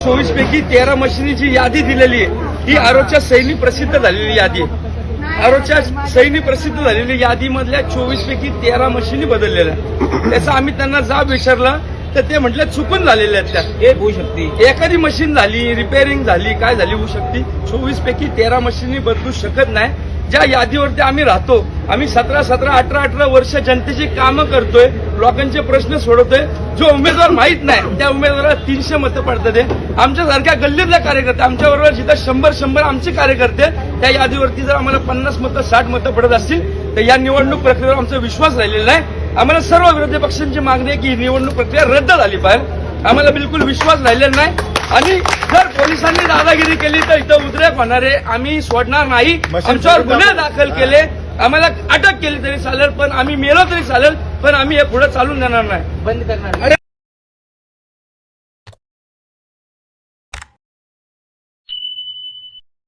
24 पैकी 13 मशिनीची यादी दिलेली आहे ही आरोच्या सैनी प्रसिद्ध झालेली यादी आहे। आरोच्या सैनी प्रसिद्ध झालेली यादीमधल्या 24 पैकी 13 मशिनी बदललेल्या आहेत। त्याचा आम्ही त्यांना जाब विचारला तर ते म्हटलं चुकून झालेल्या आहेत त्या एक होऊ शकते। एखादी मशीन झाली रिपेअरिंग झाली काय झाली होऊ शकते। 24 पैकी 13 मशिनी बदलू शकत नाही। ज्या यादीवरती आम्ही राहतो आम्ही 17, 18 वर्ष जनतेची कामं करतोय लोकांचे प्रश्न सोडवतोय। जो उमेदवार माहित नाही त्या उमेदवाराला 300 मतं पडतात। आमच्यासारख्या गल्लीतल्या कार्यकर्ते आमच्याबरोबर जिथं 100 आमचे कार्यकर्ते त्या यादीवरती जर आम्हाला 50 मतं 60 मतं पडत असतील तर या निवडणूक प्रक्रियेवर आमचा विश्वास राहिलेला नाही। आम्हाला सर्व विरोधी पक्षांची मागणी आहे की ही निवडणूक प्रक्रिया रद्द झाली पाहिजे। आम्हाला बिलकुल विश्वास राहिलेला नाही आणि जर पोलिसांनी दादागिरी केली तर इथं उद्रेक होणार आहे। आम्ही सोडणार नाही। आमच्यावर गुन्हे दाखल केले आम्हाला अटक केली तरी चालेल पण आम्ही मेलो तरी चालेल पण आम्ही हे पुढे चालून देणार नाही। बंद करणार।